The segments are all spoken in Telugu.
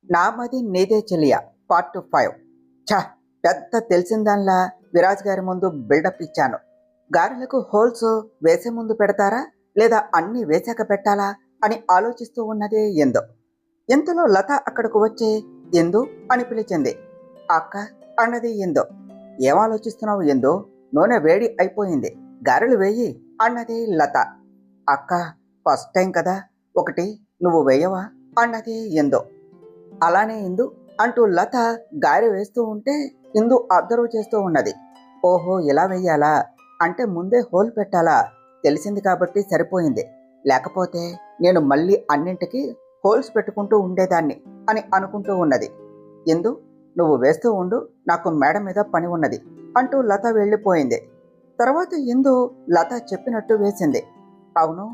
నామది నీదే చెలియా పార్ట్ 5. ఛ! పెద్ద తెలిసిందానిలా విరాజ్ గారి ముందు బిల్డప్ ఇచ్చాను. గారెలకు హోల్స్ వేసే ముందు పెడతారా లేదా అన్నీ వేశాక పెట్టాలా అని ఆలోచిస్తూ ఉన్నదే ఎందో. ఇంతలో లత అక్కడకు వచ్చి ఎందు అని పిలిచింది. అక్క అన్నది ఎందో. ఏం ఆలోచిస్తున్నావు ఎందో? నూనె వేడి అయిపోయింది, గారెలు వేయి అన్నది లత. అక్క ఫస్ట్ టైం కదా, ఒకటి నువ్వు వేయవా అన్నది ఎందో. అలానే ఇందు అంటూ లత గారె వేస్తూ ఉంటే ఇందు అబ్జర్వ్ చేస్తూ ఉన్నది. ఓహో ఇలా వెయ్యాలా, అంటే ముందే హోల్ పెట్టాలా, తెలిసింది కాబట్టి సరిపోయింది, లేకపోతే నేను మళ్ళీ అన్నింటికి హోల్స్ పెట్టుకుంటూ ఉండేదాన్ని అని అనుకుంటూ ఉన్నది. ఇందు నువ్వు వేస్తూ ఉండు, నాకు మేడ మీద పని ఉన్నది అంటూ లత వెళ్ళిపోయింది. తర్వాత ఇందు లత చెప్పినట్టు వేసింది. అవును,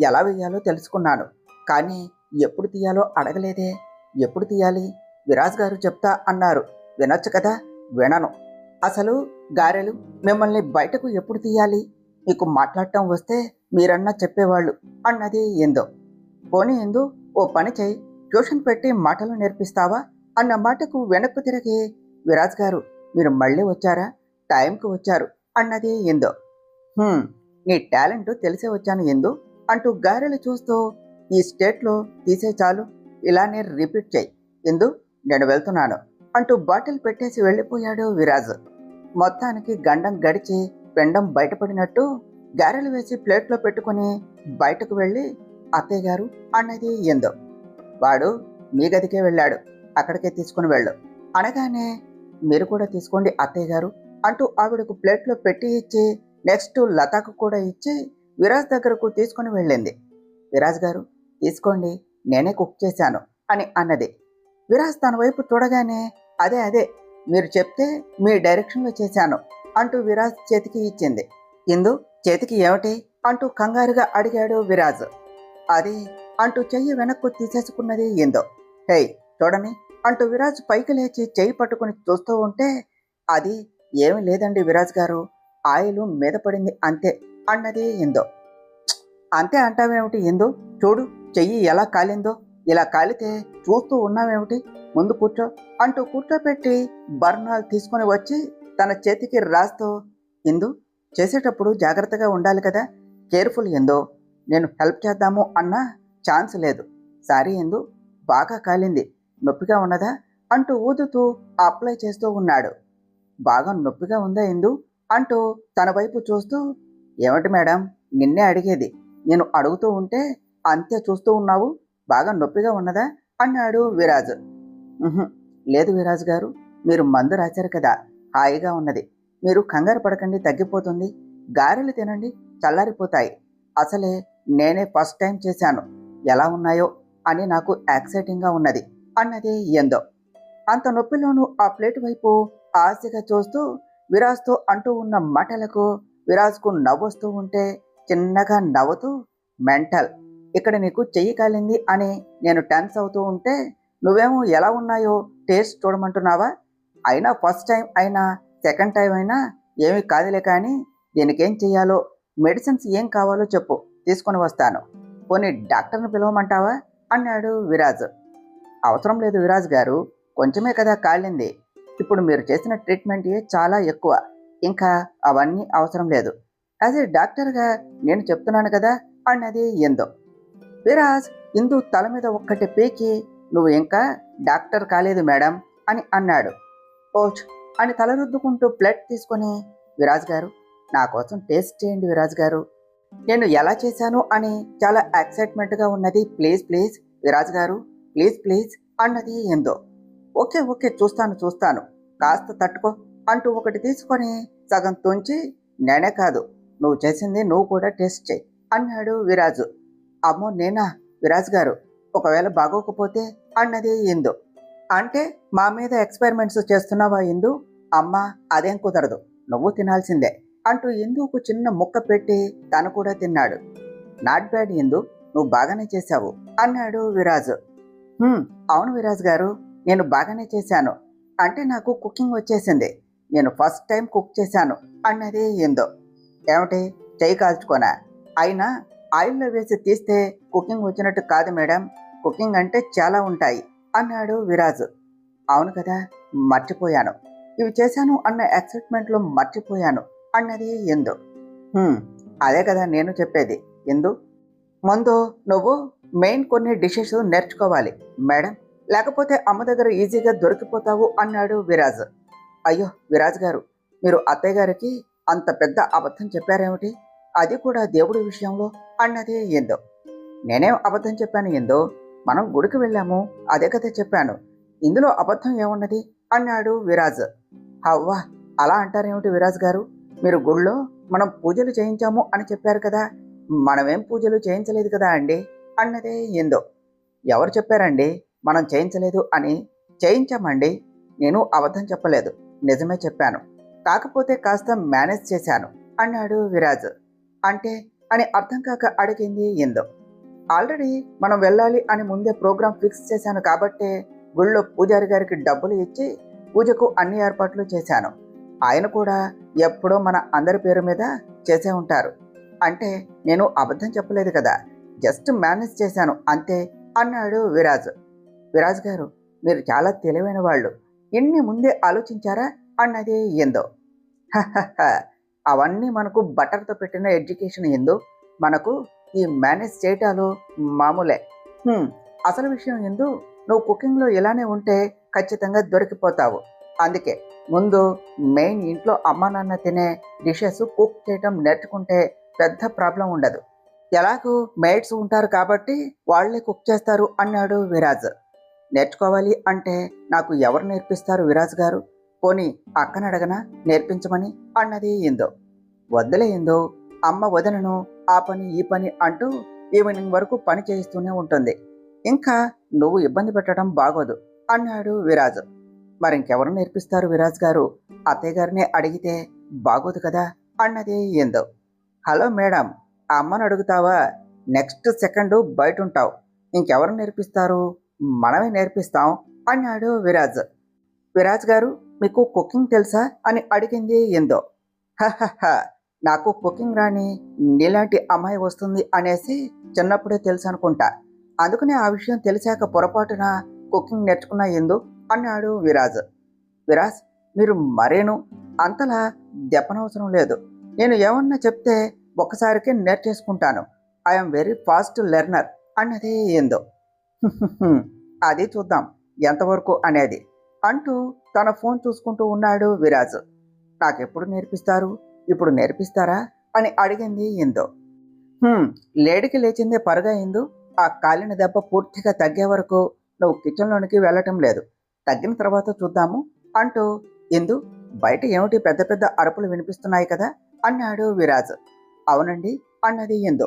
ఎలా వేయాలో తెలుసుకున్నాను, కానీ ఎప్పుడు తీయాలో అడగలేదే. ఎప్పుడు తీయాలి? విరాజ్ గారు చెప్తా అన్నారు, వినొచ్చు కదా. వినను. అసలు గారెలు మిమ్మల్ని బయటకు ఎప్పుడు తీయాలి? మీకు మాట్లాడటం వస్తే మీరన్నా చెప్పేవాళ్ళు అన్నది ఎందో. పోనీ ఎందు, ఓ పని చేయి, ట్యూషన్ పెట్టి మాటలు నేర్పిస్తావా అన్న మాటకు వెనక్కు తిరిగి విరాజ్ గారు మీరు మళ్ళీ వచ్చారా, టైంకి వచ్చారు అన్నది ఎందో. నీ టాలెంట్ తెలిసే వచ్చాను ఎందు అంటూ గారెలు చూస్తూ ఈ స్టేట్లో తీసే చాలు, ఇలానే రిపీట్ చేయి ఎందు, నేను వెళ్తున్నాను అంటూ బాటిల్ పెట్టేసి వెళ్ళిపోయాడు విరాజ్. మొత్తానికి గండం గడిచి పెండం బయటపడినట్టు గారెలు వేసి ప్లేట్లో పెట్టుకుని బయటకు వెళ్ళి అత్తయ్య గారు అన్నది ఎందో. వాడు మీ గదికే వెళ్ళాడు, అక్కడికే తీసుకుని వెళ్ళు అనగానే మీరు కూడా తీసుకోండి అత్తయ్య గారు అంటూ ఆవిడకు ప్లేట్లో పెట్టి ఇచ్చి నెక్స్ట్ లతాకు కూడా ఇచ్చి విరాజ్ దగ్గరకు తీసుకుని వెళ్ళింది. విరాజ్ గారు తీసుకోండి, నేనే కుక్ చేశాను అని అన్నది. విరాజ్ తన వైపు చూడగానే అదే అదే మీరు చెప్తే మీ డైరెక్షన్లో చేశాను అంటూ విరాజ్ చేతికి ఇచ్చింది. ఇందు చేతికి ఏమిటి అంటూ కంగారుగా అడిగాడు విరాజ్. అది అంటూ చెయ్యి వెనక్కు తీసేసుకున్నది ఏందో. హే చూడని అంటూ విరాజ్ పైకి లేచి చెయ్యి పట్టుకుని చూస్తూ ఉంటే అది ఏమి లేదండి విరాజ్ గారు, ఆయిల్ మీద పడింది అంతే అన్నది ఏందో. అంతే అంటావేమిటి ఎందు, చూడు చెయ్యి ఎలా కాలిందో, ఇలా కాలితే చూస్తూ ఉన్నావేమిటి, ముందు కూర్చో అంటూ కూర్చోపెట్టి బర్నాల్ తీసుకొని వచ్చి తన చేతికి రాస్తూ ఎందు చేసేటప్పుడు జాగ్రత్తగా ఉండాలి కదా, కేర్ఫుల్ ఎందో, నేను హెల్ప్ చేద్దాము అన్నా ఛాన్స్ లేదు, సారీ ఎందు, బాగా కాలింది, నొప్పిగా ఉన్నదా అంటూ ఊదుతూ అప్లై చేస్తూ ఉన్నాడు. బాగా నొప్పిగా ఉందా ఎందు అంటూ తన వైపు చూస్తూ ఏమిటి మేడం నిన్నే అడిగేది, నేను అడుగుతూ ఉంటే అంతే చూస్తూ ఉన్నావు, బాగా నొప్పిగా ఉన్నదా అన్నాడు విరాజ్. లేదు విరాజ్ గారు, మీరు మందు రాశారు కదా, హాయిగా ఉన్నది, మీరు కంగారు పడకండి, తగ్గిపోతుంది, గారెలు తినండి చల్లారిపోతాయి, అసలే నేనే ఫస్ట్ టైం చేశాను, ఎలా ఉన్నాయో అని నాకు ఎక్సైటింగ్గా ఉన్నది అన్నది ఎందో. అంత నొప్పిలోనూ ఆ ప్లేట్ వైపు ఆశగా చూస్తూ విరాజ్తో అంటూ ఉన్న మాటలకు విరాజ్కు నవ్వొస్తూ ఉంటే చిన్నగా నవ్వుతూ మెంటల్, ఇక్కడ నీకు చెయ్యి కాలింది అని నేను టెన్స్ అవుతూ ఉంటే నువ్వేమో ఎలా ఉన్నాయో టేస్ట్ చూడమంటున్నావా, అయినా ఫస్ట్ టైం అయినా సెకండ్ టైం అయినా ఏమీ కాదులే, కానీ దీనికేం చెయ్యాలో, మెడిసిన్స్ ఏం కావాలో చెప్పు, తీసుకొని వస్తాను, పోనీ డాక్టర్ని పిలవమంటావా అన్నాడు విరాజ్. అవసరం లేదు విరాజ్ గారు, కొంచెమే కదా కాలింది, ఇప్పుడు మీరు చేసిన ట్రీట్మెంట్ చాలా ఎక్కువ, ఇంకా అవన్నీ అవసరం లేదు, యాజ్ ఏ డాక్టర్గా నేను చెప్తున్నాను కదా అన్నది ఎందో. విరాజ్ ఇందు తల మీద ఒక్కటి పీకి నువ్వు ఇంకా డాక్టర్ కాలేదు మేడం అని అన్నాడు. ఓచ్ అని తల రుద్దుకుంటూ ప్లేట్ తీసుకొని విరాజ్ గారు నా కోసం టేస్ట్ చేయండి విరాజ్ గారు, నేను ఎలా చేశాను అని చాలా ఎక్సైట్మెంట్గా ఉన్నది, ప్లీజ్ ప్లీజ్ విరాజ్ గారు, ప్లీజ్ ప్లీజ్ అన్నది ఎందో. ఓకే ఓకే చూస్తాను చూస్తాను, కాస్త తట్టుకో అంటూ ఒకటి తీసుకొని సగం తుంచి నేనే కాదు నువ్వు చేసింది నువ్వు కూడా టేస్ట్ చేయి అన్నాడు విరాజు. అమ్మో నేనా విరాజ్ గారు, ఒకవేళ బాగోకపోతే అన్నది ఎందు. అంటే మా మీద ఎక్స్పెరిమెంట్స్ చేస్తున్నావా ఎందు, అమ్మా అదేం కుదరదు, నువ్వు తినాల్సిందే అంటూ ఎందుకు చిన్న ముక్క పెట్టి తను కూడా తిన్నాడు. నాట్ బ్యాడ్ ఎందు, నువ్వు బాగానే చేశావు అన్నాడు విరాజు. అవును విరాజ్ గారు, నేను బాగానే చేశాను, అంటే నాకు కుకింగ్ వచ్చేసింది, నేను ఫస్ట్ టైం కుక్ చేశాను అన్నది ఎందో. ఏమిటి చెయ్యి కాల్చుకోనా, అయినా ఆయిల్లో వేసి తీస్తే కుకింగ్ వచ్చినట్టు కాదు మేడం, కుకింగ్ అంటే చాలా ఉంటాయి అన్నాడు విరాజ్. అవును కదా, మర్చిపోయాను. ఇవి చేశాను అన్న ఎక్సైట్మెంట్లో మర్చిపోయాను అన్నది ఇందు. "హ్మ్, అదే కదా నేను చెప్పేది ఇందు. ముందు నువ్వు మెయిన్ కొన్ని డిషెస్ నేర్చుకోవాలి మేడం, లేకపోతే అమ్మ దగ్గర ఈజీగా దొరికిపోతావు అన్నాడు విరాజ్. అయ్యో విరాజ్ గారు, మీరు అత్తయ్య గారికి అంత పెద్ద అబద్ధం చెప్పారేమిటి, అది కూడా దేవుడి విషయంలో అన్నది ఇందు. నేనేం అబద్ధం చెప్పాను ఇందు, మనం గుడికి వెళ్ళాము, అదే కదా చెప్పాను. ఇందులో అబద్ధం ఏమున్నది అన్నాడు విరాజ్. అవ్వా, అలా అంటారేమిటి విరాజ్ గారు, మీరు గుళ్ళో మనం పూజలు చేయించాము అని చెప్పారు కదా, మనమేం పూజలు చేయించలేదు కదా అండి అన్నదే ఇందు. ఎవరు చెప్పారండి మనం చేయించలేదు అని? చేయించామండి, నేను అబద్ధం చెప్పలేదు, నిజమే చెప్పాను, కాకపోతే కాస్త మేనేజ్ చేశాను అన్నాడు విరాజ్. అంటే అని అర్థం కాక అడిగింది ఇందు. ఆల్రెడీ మనం వెళ్ళాలి అని ముందే ప్రోగ్రాం ఫిక్స్ చేశాను కాబట్టే గుళ్ళో పూజారి గారికి డబ్బులు ఇచ్చి పూజకు అన్ని ఏర్పాట్లు చేశాను. ఆయన కూడా ఎప్పుడో మన అందరి పేరు మీద చేసే ఉంటారు. అంటే నేను అబద్ధం చెప్పలేదు కదా, జస్ట్ మేనేజ్ చేశాను అంతే అన్నాడు విరాజ్. విరాజ్ గారు, మీరు చాలా తెలివైన వాళ్ళు, ఇన్ని ముందే ఆలోచించారా అన్నది ఎందో. అవన్నీ మనకు బటర్తో పెట్టిన ఎడ్యుకేషన్ ఎందు, మనకు ఈ మేనేజ్ చేయటాలు మామూలే. అసలు విషయం ఎందు, నువ్వు కుకింగ్లో ఇలానే ఉంటే ఖచ్చితంగా దొరికిపోతావు. అందుకే ముందు మెయిన్ ఇంట్లో అమ్మ నాన్న తినే డిషెస్ కుక్ చేయటం నేర్చుకుంటే పెద్ద ప్రాబ్లం ఉండదు. ఎలాగూ మేడ్స్ ఉంటారు కాబట్టి వాళ్లే కుక్ చేస్తారు అన్నాడు విరాజ్. నేర్చుకోవాలి అంటే నాకు ఎవరు నేర్పిస్తారు విరాజ్ గారు, పోనీ అక్కనడగనా నేర్పించమని అన్నది ఇందు. వద్దులే ఇందు, అమ్మ వదనను ఆ పని ఈ పని అంటూ ఈవినింగ్ వరకు పని చేయిస్తూనే ఉంటుంది, ఇంకా నువ్వు ఇబ్బంది పెట్టడం బాగోదు అన్నాడు విరాజ్. మరింకెవరు నేర్పిస్తారు విరాజ్ గారు, అత్తయ్య గారినే అడిగితే బాగోదు కదా అన్నది ఇందు. హలో మేడం, అమ్మను అడుగుతావా, నెక్స్ట్ సెకండ్ బయట ఉంటావు, ఇంకెవరు నేర్పిస్తారు, మనమే నేర్పిస్తాం అన్నాడు విరాజ్. విరాజ్ గారు, మీకు కుకింగ్ తెలుసా అని అడిగింది ఇందు. హహ, నాకు కుకింగ్ రాని నీలాంటి అమ్మాయి వస్తుంది అనేసి చిన్నప్పుడే తెలుసు అనుకుంటా, అందుకనే ఆ విషయం తెలిసాక పొరపాటున కుకింగ్ నేర్చుకున్నా ఎందు అన్నాడు విరాజ్. విరాజ్, మీరు మరేను అంతలా దెప్పనవసరం లేదు, నేను ఏమన్నా చెప్తే ఒక్కసారికే నేర్చేసుకుంటాను, ఐఎమ్ వెరీ ఫాస్ట్ లెర్నర్ అన్నది ఎందు. అది చూద్దాం ఎంతవరకు అనేది అంటూ తన ఫోన్ చూసుకుంటూ ఉన్నాడు విరాజ్. నాకెప్పుడు నేర్పిస్తారు, ఇప్పుడు నేర్పిస్తారా అని అడిగింది ఇందు. లేడికి లేచిందే పరుగా ఇందు, ఆ కాలిన దెబ్బ పూర్తిగా తగ్గే వరకు నువ్వు కిచెన్లోనికి వెళ్ళటం లేదు, తగ్గిన తర్వాత చూద్దాము అంటూ ఇందు, బయట ఏమిటి పెద్ద పెద్ద అరుపులు వినిపిస్తున్నాయి కదా అన్నాడు విరాజ్. అవునండి అన్నది ఇందు.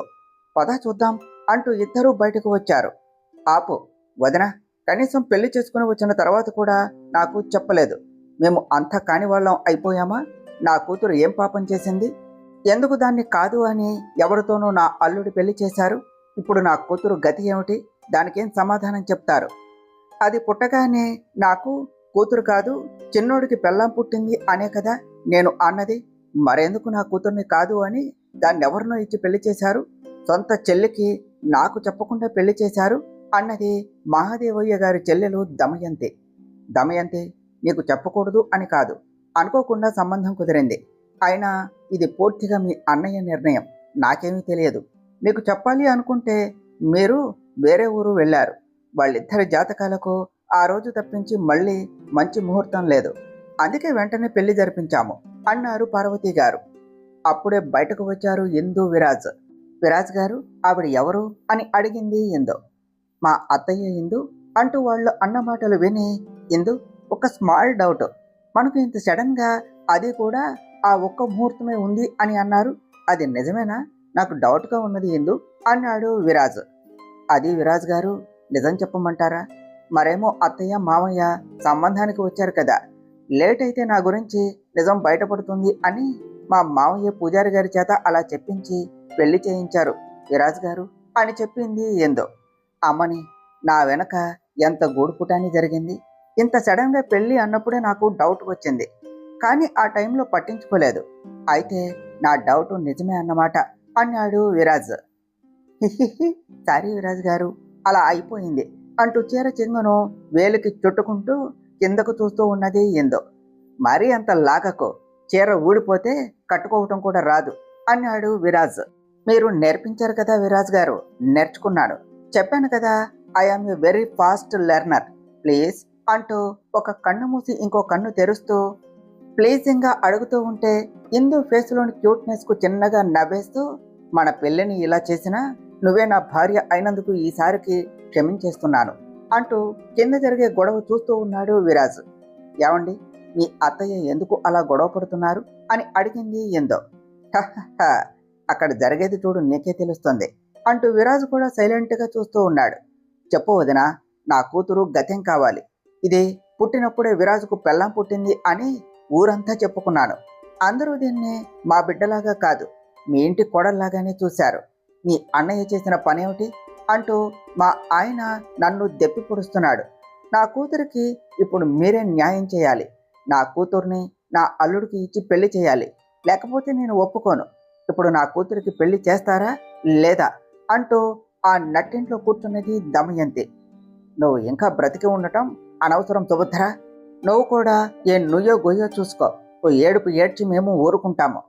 పద చూద్దాం అంటూ ఇద్దరూ బయటకు వచ్చారు. ఆపు వదన, కనీసం పెళ్లి చేసుకుని వచ్చిన తర్వాత కూడా నాకు చెప్పలేదు, మేము అంత కాని వాళ్ళం అయిపోయామా, నా కూతురు ఏం పాపం చేసింది, ఎందుకు దాన్ని కాదు అని ఎవరితోనూ నా అల్లుడి పెళ్లి చేశారు, ఇప్పుడు నా కూతురు గతి ఏమిటి, దానికేం సమాధానం చెప్తారు, అది పుట్టగానే నాకు కూతురు కాదు చిన్నోడికి పెళ్ళాం పుట్టింది అనే కదా నేను అన్నది, మరెందుకు నా కూతుర్ని కాదు అని దాన్నెవరినో ఇచ్చి పెళ్లి చేశారు, సొంత చెల్లికి నాకు చెప్పకుండా పెళ్లి చేశారు అన్నది మహాదేవయ్య గారి చెల్లెలు దమయంతి. దమయంతి, నీకు చెప్పకూడదు అని కాదు, అనుకోకుండా సంబంధం కుదిరింది, అయినా ఇది పూర్తిగా మీ అన్నయ్య నిర్ణయం, నాకేమీ తెలియదు, మీకు చెప్పాలి అనుకుంటే మీరు వేరే ఊరు వెళ్ళారు, వాళ్ళిద్దరి జాతకాలకు ఆ రోజు తప్పించి మళ్ళీ మంచి ముహూర్తం లేదు, అందుకే వెంటనే పెళ్లి జరిపించాము అన్నారు పార్వతి గారు. అప్పుడే బయటకు వచ్చారు ఇందు విరాజ్. విరాజ్ గారు, ఆవిడ ఎవరు అని అడిగింది ఇందు. మా అత్తయ్య ఇందు అంటూ వాళ్ళు అన్న మాటలు విని ఇందు ఒక స్మాల్ డౌట్, మనకు ఇంత సడన్గా అది కూడా ఆ ఒక్క ముహూర్తమే ఉంది అని అన్నారు, అది నిజమేనా, నాకు డౌట్గా ఉన్నది ఇందు అన్నాడు విరాజ్. అది విరాజ్ గారు, నిజం చెప్పమంటారా, మరేమో అత్తయ్య మామయ్య సంబంధానికి వచ్చారు కదా, లేట్ అయితే నా గురించి నిజం బయటపడుతుంది అని మా మామయ్య పూజారి గారి చేత అలా చెప్పించి పెళ్లి చేయించారు విరాజ్ గారు అని చెప్పింది ఏందో. అమ్మని, నా వెనక ఎంత గూడుపుటాని జరిగింది, ఇంత సడన్గా పెళ్ళి అన్నప్పుడే నాకు డౌట్ వచ్చింది, కానీ ఆ టైంలో పట్టించుకోలేదు, అయితే నా డౌట్ నిజమే అన్నమాట అన్నాడు విరాజ్. సారీ విరాజ్ గారు, అలా అయిపోయింది, అంటూ చీర చెంగును వేలికి చుట్టుకుంటూ కిందకు చూస్తూ ఉన్నది ఇందు. మరీ అంత లాగకు, చీర ఊడిపోతే కట్టుకోవటం కూడా రాదు అన్నాడు విరాజ్. మీరు నేర్పించారు కదా విరాజ్ గారు, నేర్చుకున్నాను. చెప్పాను కదా, I am a very fast learner, please అంటూ ఒక కన్ను మూసి ఇంకో కన్ను తెరుస్తూ ప్లీజింగ్ గా అడుగుతూ ఉంటే ఇందు ఫేస్లోని క్యూట్నెస్ కు చిన్నగా నవ్వేస్తూ, మన పెళ్లిని ఇలా చేసినా నువ్వే నా భార్య అయినందుకు ఈసారికి క్షమించేస్తున్నాను అంటూ కింద జరిగే గొడవ చూస్తూ ఉన్నాడు విరాజ్. ఏమండి, మీ అత్తయ్య ఎందుకు అలా గొడవ పడుతున్నారు అని అడిగింది ఇందు. హహ, అక్కడ జరిగేది చూడు, నీకే తెలుస్తుంది అంటూ విరాజ్ కూడా సైలెంట్ గా చూస్తూ ఉన్నాడు. చెప్పు వదినా, నా కూతురు గతెం కావాలి. ఇది పుట్టినప్పుడే విరాజుకు పెళ్ళాం పుట్టింది అని ఊరంతా చెప్పుకున్నాను. అందరూ దీన్ని మా బిడ్డలాగా కాదు, మీ ఇంటి కోడల్లాగానే చూశారు. మీ అన్నయ్య చేసిన పనేమిటి అంటూ మా ఆయన నన్ను దెప్పి పొడుస్తున్నాడు. నా కూతురికి ఇప్పుడు మీరే న్యాయం చేయాలి. నా కూతుర్ని నా అల్లుడికి ఇచ్చి పెళ్లి చేయాలి, లేకపోతే నేను ఒప్పుకోను. ఇప్పుడు నా కూతురికి పెళ్లి చేస్తారా లేదా అంటూ ఆ నట్టింట్లో కూర్చున్నది దమయంతి. నువ్వు ఇంకా బ్రతికి ఉండటం అనవసరం సుభద్ర. నువ్వు కూడా ఏ నుయ్యో గొయ్యో చూసుకో. ఓ ఏడుపు ఏడ్చి మేము ఊరుకుంటాము.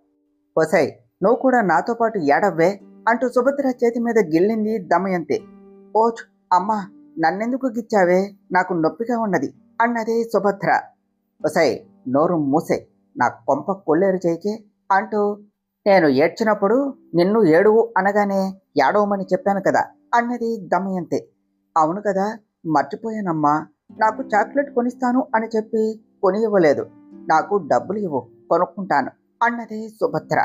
ఒసై, నువ్వు కూడా నాతో పాటు ఏడవ్వే అంటూ సుభద్ర చేతి మీద గిల్లింది దమయంతి. ఓచ్ అమ్మా, నన్నెందుకు గిచ్చావే, నాకు నొప్పిగా ఉన్నది అన్నది సుభద్ర. ఒసై, నోరు మూసే, నా కొంప కొల్లేరు చేయికే అంటూ నేను ఏడ్చినప్పుడు నిన్ను ఏడువు అనగానే ఏడవమని చెప్పాను కదా అన్నది దమయంతి. అవును కదా, మర్చిపోయానమ్మా. నాకు చాక్లెట్ కొనిస్తాను అని చెప్పి కొని ఇవ్వలేదు. నాకు డబ్బులు ఇవ్వు, కొనుక్కుంటాను అన్నది సుభద్ర.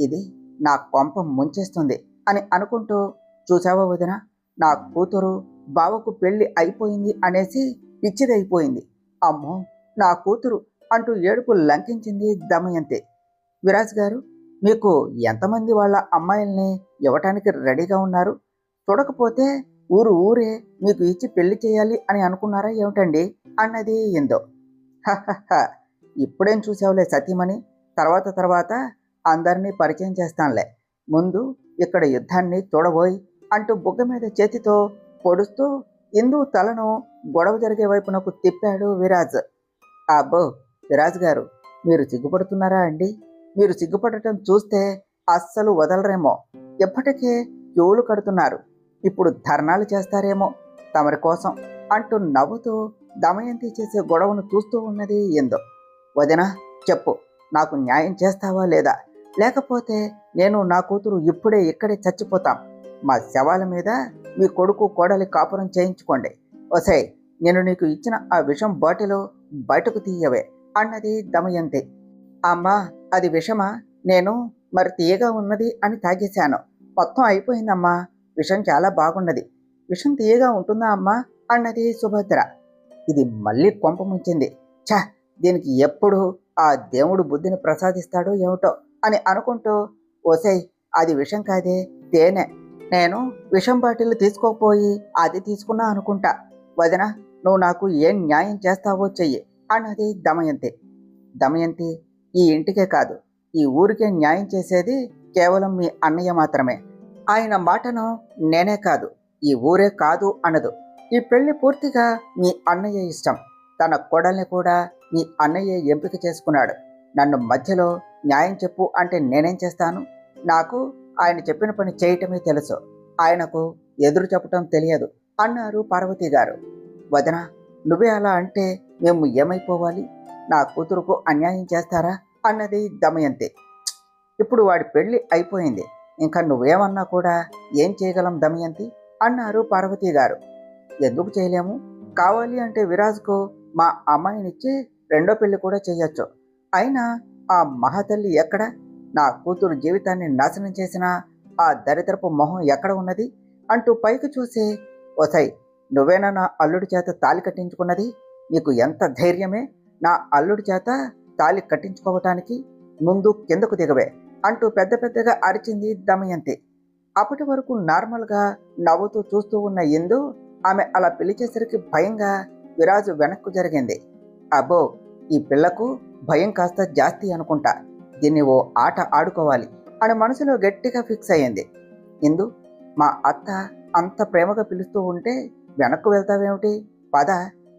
ఇది నా కొంప ముంచేస్తుంది అని అనుకుంటూ, చూసావా వదిన, నా కూతురు బావకు పెళ్లి అయిపోయింది అనేసి పిచ్చిదైపోయింది. అమ్మో నా కూతురు అంటూ ఏడుపు లంకించింది దమయంతి. విరాజ్ గారు, మీకు ఎంతమంది వాళ్ళ అమ్మాయిల్ని ఇవ్వటానికి రెడీగా ఉన్నారు? చూడకపోతే ఊరే మీకు ఇచ్చి పెళ్లి చేయాలి అని అనుకున్నారా ఏమిటండి అన్నది ఇందు. హహ, ఇప్పుడేం చూసావులే సతీమణి, తర్వాత అందరినీ పరిచయం చేస్తానులే. ముందు ఇక్కడ యుద్ధాన్ని చూడబోయి అంటూ బుగ్గ మీద చేతితో పొడుస్తూ ఇందు తలను గొడవ జరిగే వైపునకు తిప్పాడు విరాజ్. అబ్బో విరాజ్ గారు, మీరు సిగ్గుపడుతున్నారా అండి? మీరు సిగ్గుపడటం చూస్తే అస్సలు వదలరేమో. ఎప్పటికే క్యూలు కడుతున్నారు, ఇప్పుడు ధర్నాలు చేస్తారేమో తమరి కోసం అంటూ నవ్వుతూ దమయంతి చేసే గొడవను చూస్తూ ఉన్నది ఇందు. వదినా, చెప్పు, నాకు న్యాయం చేస్తావా లేదా? లేకపోతే నేను నా కూతురు ఇక్కడే చచ్చిపోతాం. మా శవాల మీద మీ కొడుకు కోడలి కాపురం చేయించుకోండి. ఒసై, నేను నీకు ఇచ్చిన ఆ విషం బాటిలు బయటకు తీయవే అన్నది దమయంతి. అమ్మా, అది విషమా? నేను మరి తీయగా ఉన్నది అని తాగేశాను, మొత్తం అయిపోయిందమ్మా. విషం చాలా బాగున్నది. విషం తీయగా ఉంటుందా అమ్మా అన్నది సుభద్ర. ఇది మళ్ళీ కొంప ముంచింది. ఛ, దీనికి ఎప్పుడు ఆ దేవుడు బుద్ధిని ప్రసాదిస్తాడో ఏమిటో అని అనుకుంటూ, ఓసై, అది విషం కాదే, తేనె. నేను విషం బాటిల్ తీసుకోకపోయి అది తీసుకున్నా అనుకుంటా. వదిన, నువ్వు నాకు ఏం న్యాయం చేస్తావో చెయ్యి అన్నది దమయంతి. దమయంతి, ఈ ఇంటికే కాదు, ఈ ఊరికే న్యాయం చేసేది కేవలం మీ అన్నయ్య మాత్రమే. ఆయన మాటను నేనే కాదు, ఈ ఊరే కాదు అనదు. ఈ పెళ్లి పూర్తిగా మీ అన్నయ్య ఇష్టం. తన కోడల్ని కూడా మీ అన్నయ్య ఎంపిక చేసుకున్నాడు. నన్ను మధ్యలో న్యాయం చెప్పు అంటే నేనేం చేస్తాను? నాకు ఆయన చెప్పిన పని చేయటమే తెలుసు, ఆయనకు ఎదురు చెప్పటం తెలియదు అన్నారు పార్వతి గారు. వదిన, నువ్వే అలా అంటే మేము ఏమైపోవాలి? నా కూతురుకు అన్యాయం చేస్తారా అన్నది దమయంతి. ఇప్పుడు వాడి పెళ్లి అయిపోయింది, ఇంకా నువ్వేమన్నా కూడా ఏం చేయగలం దమయంతి అన్నారు పార్వతి గారు. ఎందుకు చేయలేము? కావాలి అంటే విరాజ్కు మా అమ్మాయినిచ్చి రెండో పెళ్లి కూడా చేయొచ్చు. అయినా ఆ మహాతల్లి ఎక్కడ? నా కూతురు జీవితాన్ని నాశనం చేసిన ఆ దరిద్రపు మొహం ఎక్కడ ఉన్నది అంటూ పైకి చూసి, ఓసై, నువ్వేనా నా అల్లుడి చేత తాళి కట్టించుకున్నది? నీకు ఎంత ధైర్యమే నా అల్లుడి చేత తాళి కట్టించుకోవటానికి? ముందు కిందకు దిగవే అంటూ పెద్దగా అరిచింది దమయంతి. అప్పటి వరకు నార్మల్గా నవ్వుతూ చూస్తూ ఉన్న ఇందు ఆమె అలా పిలిచేసరికి భయంగా విరాజు వెనక్కు జరిగింది. అబ్బో, ఈ పిల్లకు భయం కాస్త జాస్తి అనుకుంటా, దీన్ని ఓ ఆట ఆడుకోవాలి అని మనసులో గట్టిగా ఫిక్స్ అయ్యింది. ఇందు, మా అత్త అంత ప్రేమగా పిలుస్తూ ఉంటే వెనక్కు వెళ్తావేమిటి, పద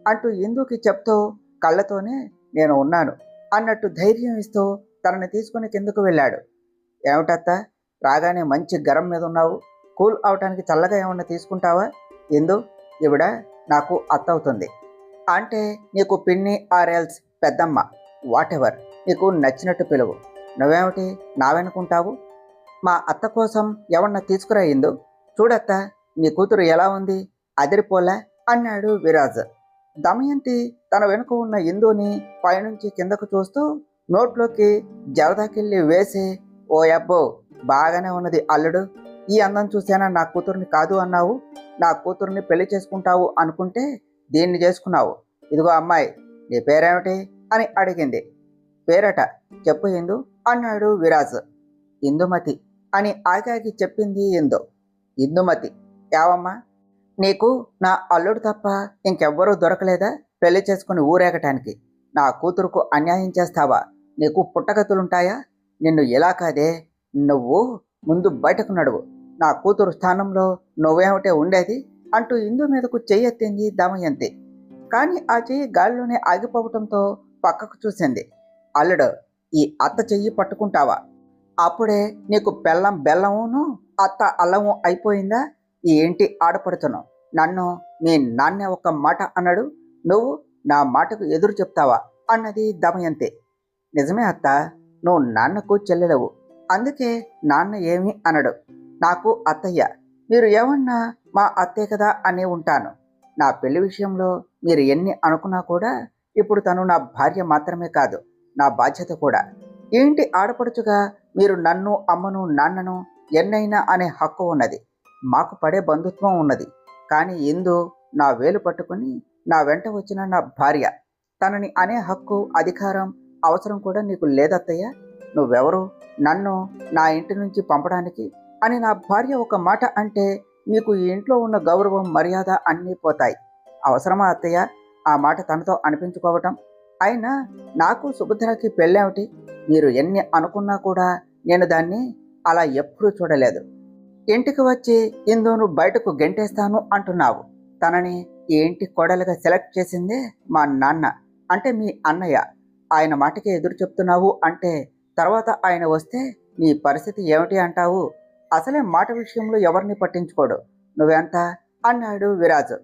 అంటూ ఇందుకి చెప్తూ కళ్ళతోనే నేను ఉన్నాను అన్నట్టు ధైర్యం ఇస్తూ తనని తీసుకుని కిందకు వెళ్ళాడు. ఏమిటత్తా, రాగానే మంచి గరం మీద ఉన్నావు, కూల్ అవటానికి చల్లగా ఏమన్నా తీసుకుంటావా? ఇందు, ఈవిడ నాకు అత్త అవుతుంది. అంటే నీకు పిన్ని ఆర్ఎల్స్ పెద్దమ్మ, వాట్ ఎవర్, నీకు నచ్చినట్టు పిలువు. నువ్వేమిటి నా వెనుకుంటావు? మా అత్త కోసం ఎవరన్నా తీసుకురా ఇందు. చూడత్తా, నీ కూతురు ఎలా ఉంది, అదిరిపోలే అన్నాడు విరాజ్. దమయంతి తన వెనుక ఉన్న ఇందుని పైనుంచి కిందకు చూస్తూ నోట్లోకి జరదాకిల్లి వేసి, ఓ అబ్బో, బాగానే ఉన్నది అల్లుడు. ఈ అందం చూసేనా నా కూతుర్ని కాదు అన్నావు? నా కూతుర్ని పెళ్లి చేసుకుంటావు అనుకుంటే దీన్ని చేసుకున్నావు. ఇదిగో అమ్మాయి, నీ పేరేమిటి అని అడిగింది. పేరట చెప్పు ఇందు అన్నాడు విరాజ్. ఇందుమతి అని ఆగాగి చెప్పింది ఇందు. ఇందుమతి యావమ్మా, నీకు నా అల్లుడు తప్ప ఇంకెవ్వరూ దొరకలేదా పెళ్లి చేసుకుని ఊరేగటానికి? నా కూతురుకు అన్యాయం చేస్తావా? నీకు పుట్టగతులుంటాయా? నిన్ను ఎలా కాదే, నువ్వు ముందు బయటకు నడువు. నా కూతురు స్థానంలో నువ్వేమిటే ఉండేది అంటూ ఇందు మీదకు చెయ్యెత్తింది దమయంతి. కానీ ఆ చెయ్యి గాలిలోనే ఆగిపోవటంతో పక్కకు చూసింది. అల్లుడు, ఈ అత్త చెయ్యి పట్టుకుంటావా? అప్పుడే నీకు బెల్లం బెల్లమును అత్త అల్లము అయిపోయిందా? ఈ ఇంటి ఆడపడుతును నన్ను మీ నాన్న ఒక్క మాట అన్నాడు, నువ్వు నా మాటకు ఎదురు చెప్తావా అన్నది దమయంతి. నిజమే అత్త, నువ్వు నాన్నకు చెల్లెలవు, అందుకే నాన్న ఏమీ అనడు. నాకు అత్తయ్య, మీరు ఏమన్నా మా అత్తే కదా అని ఉంటాను. నా పెళ్లి విషయంలో మీరు ఎన్ని అనుకున్నా కూడా ఇప్పుడు తను నా భార్య మాత్రమే కాదు, నా బాధ్యత కూడా. ఏంటి ఆడపడుచుగా మీరు నన్ను, అమ్మను, నాన్నను ఎన్నైనా అనే హక్కు ఉన్నది, మాకు పడే బంధుత్వం ఉన్నది. కానీ ఇందు నా వేలు పట్టుకుని నా వెంట వచ్చిన నా భార్య, తనని అనే హక్కు, అధికారం, అవసరం కూడా నీకు లేదత్తయ్య. నువ్వెవరు నన్ను నా ఇంటి నుంచి పంపడానికి అని నా భార్య ఒక మాట అంటే నీకు ఈ ఇంట్లో ఉన్న గౌరవం, మర్యాద అన్నీ పోతాయి. అవసరమా అత్తయ్య ఆ మాట తనతో అనిపించుకోవటం? అయినా నాకు సుభద్రకి పెళ్ళేమిటి? మీరు ఎన్ని అనుకున్నా కూడా నేను దాన్ని అలా ఎప్పుడూ చూడలేదు. ఇంటికి వచ్చి ఇందును బయటకు గెంటేస్తాను అంటున్నావు. తనని ఈ ఇంటి కోడలుగా సెలెక్ట్ చేసిందే మా నాన్న, అంటే మీ అన్నయ్య. ఆయన మాటకి ఎదురు చెప్తున్నావు అంటే తర్వాత ఆయన వస్తే నీ పరిస్థితి ఏమిటి అంటావు? అసలే మాట విషయంలో ఎవరిని పట్టించుకోడు. నువ్వెంత అన్నాడు విరాజ్.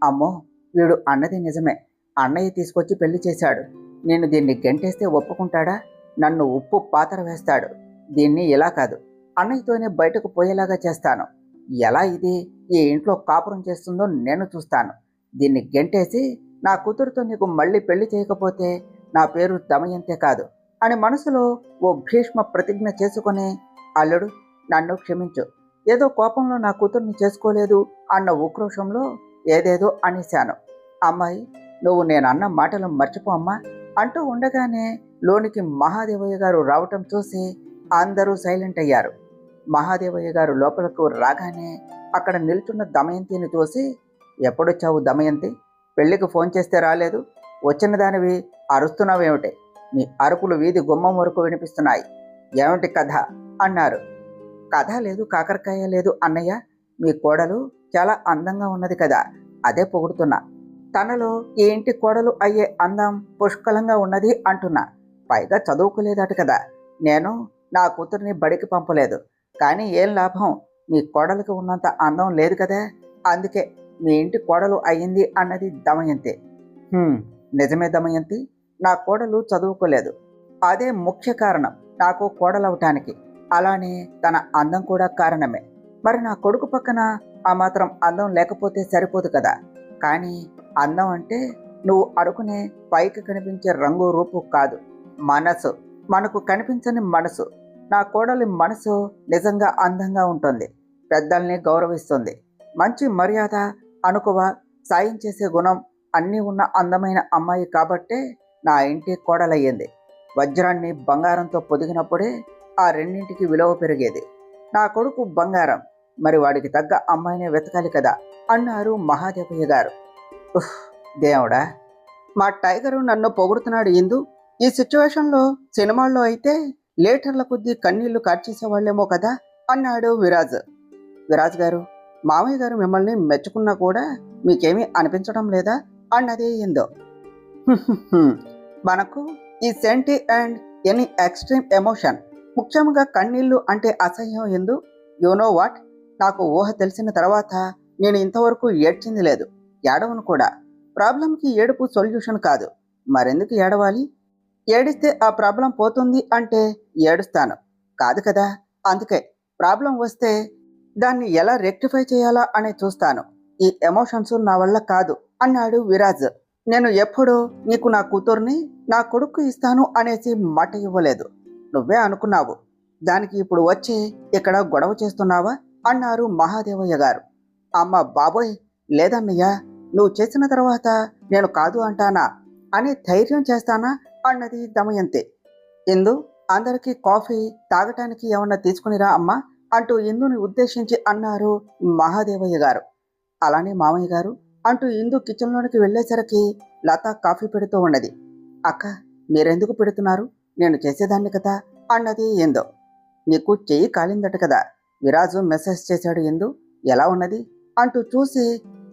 అమ్మో, వీడు అన్నది నిజమే. అన్నయ్య తీసుకొచ్చి పెళ్లి చేశాడు. నేను దీన్ని గెంటేస్తే ఒప్పుకుంటాడా? నన్ను ఉప్పు పాతర వేస్తాడు. దీన్ని ఇలా కాదు, అన్నయ్యతోనే బయటకు పోయేలాగా చేస్తాను. ఎలా ఇది ఈ ఇంట్లో కాపురం చేస్తుందో నేను చూస్తాను. దీన్ని గెంటేసి నా కూతురుతో నీకు మళ్ళీ పెళ్లి చేయకపోతే నా పేరు దమయంతే కాదు అని మనసులో ఓ భీష్మ ప్రతిజ్ఞ చేసుకుని, అల్లుడు నన్ను క్షమించు, ఏదో కోపంలో నా కూతుర్ని చేసుకోలేదు అన్న ఉక్రోషంలో ఏదేదో అనేశాను. అమ్మాయి, నువ్వు నేనన్న మాటలు మర్చిపో అమ్మా అంటూ ఉండగానే లోనికి మహాదేవయ్య గారు రావటం చూసి అందరూ సైలెంట్ అయ్యారు. మహాదేవయ్య గారు లోపలకు రాగానే అక్కడ నిల్చున్న దమయంతిని చూసి, ఎప్పుడొచ్చావు దమయంతి? పెళ్లికి ఫోన్ చేస్తే రాలేదు, వచ్చిన దానివి అరుస్తున్నావేమిటి? నీ అరుపులు వీధి గుమ్మం వరకు వినిపిస్తున్నాయి, ఏమిటి కథ అన్నారు. కథ లేదు, కాకరకాయ లేదు అన్నయ్య. మీ కోడలు చాలా అందంగా ఉన్నది కదా, అదే పొగుడుతున్నా. తనలో ఈ ఇంటి కోడలు అయ్యే అందం పుష్కలంగా ఉన్నది అంటున్నా. పైగా చదువుకోలేదట కదా. నేను నా కూతుర్ని బడికి పంపలేదు, కానీ ఏం లాభం, మీ కోడలికి ఉన్నంత అందం లేదు కదా, అందుకే మీ ఇంటి కోడలు అయ్యింది అన్నది దమయంతి. నిజమే దమయంతి, నా కోడలు చదువుకోలేదు, అదే ముఖ్య కారణం నాకు కోడలవటానికి. అలానే తన అందం కూడా కారణమే. మరి నా కొడుకు పక్కన ఆ మాత్రం అందం లేకపోతే సరిపోదు కదా. కానీ అందం అంటే నువ్వు అడుగునే పైకి కనిపించే రంగు రూపు కాదు, మనసు, మనకు కనిపించని మనసు. నా కోడలి మనసు నిజంగా అందంగా ఉంటుంది, పెద్దల్ని గౌరవిస్తుంది, మంచి మర్యాద, అనుకువ, సాయం చేసే గుణం అన్నీ ఉన్న అందమైన అమ్మాయి కాబట్టే నా ఇంటి కోడలయ్యింది. వజ్రాన్ని బంగారంతో పొదిగినప్పుడే ఆ రెండింటికి విలువ పెరిగేది. నా కొడుకు బంగారం, మరి వాడికి తగ్గ అమ్మాయినే వెతకాలి కదా అన్నారు మహాదేవయ్య గారు. దేవుడా, మా టైగరు నన్ను పొగుడుతున్నాడు ఇందు. ఈ సిచ్యువేషన్లో సినిమాల్లో అయితే లీటర్ల కొద్దీ కన్నీళ్లు కార్చేసేవాళ్ళేమో కదా అన్నాడు విరాజ్. విరాజ్ గారు, మామయ్య గారు మిమ్మల్ని మెచ్చుకున్నా కూడా మీకేమీ అనిపించడం లేదా అన్నది ఇందు. మనకు ఈ సెంటి అండ్ ఎనీ ఎక్స్ట్రీమ్ ఎమోషన్, ముఖ్యంగా కన్నీళ్ళు అంటే అసహ్యం ఎందు. యు నో వాట్, నాకు ఊహ తెలిసిన తర్వాత నేను ఇంతవరకు ఏడ్చింది లేదు, ఏడవను కూడా. ప్రాబ్లంకి ఏడుపు సొల్యూషన్ కాదు, మరెందుకు ఏడవాలి? ఏడిస్తే ఆ ప్రాబ్లం పోతుంది అంటే ఏడుస్తాను కాదు కదా. అందుకే ప్రాబ్లం వస్తే దాన్ని ఎలా రెక్టిఫై చేయాలా అనే చూస్తాను. ఈ ఎమోషన్స్ నా వల్ల కాదు అన్నాడు విరాజ్. నేను ఎప్పుడూ నీకు నా కూతుర్ని నా కొడుకు ఇస్తాను అనేసి మాట ఇవ్వలేదు. నువ్వే అనుకున్నావు, దానికి ఇప్పుడు వచ్చి ఇక్కడ గొడవ చేస్తున్నావా అన్నారు మహాదేవయ్య గారు. అమ్మ బాబోయ్, లేదన్నయ్య, నువ్వు చేసిన తర్వాత నేను కాదు అంటానా అని ధైర్యం చేస్తానా అన్నది దమయంతి. ఇందు, అందరికీ కాఫీ తాగటానికి ఏమన్నా తీసుకునిరా అమ్మా అంటూ ఇందుని ఉద్దేశించి అన్నారు మహాదేవయ్య గారు. అలానే మామయ్య గారు అంటూ ఇందు కిచెన్లోనికి వెళ్ళేసరికి లత కాఫీ పెడుతూ ఉన్నది. అక్క, మీరెందుకు పెడుతున్నారు, నేను చేసేదాన్ని కదా అన్నది ఇందు. నీకు చెయ్యి కాలిందట కదా, విరాజు మెసేజ్ చేశాడు ఇందు, ఎలా ఉన్నది అంటూ చూసి,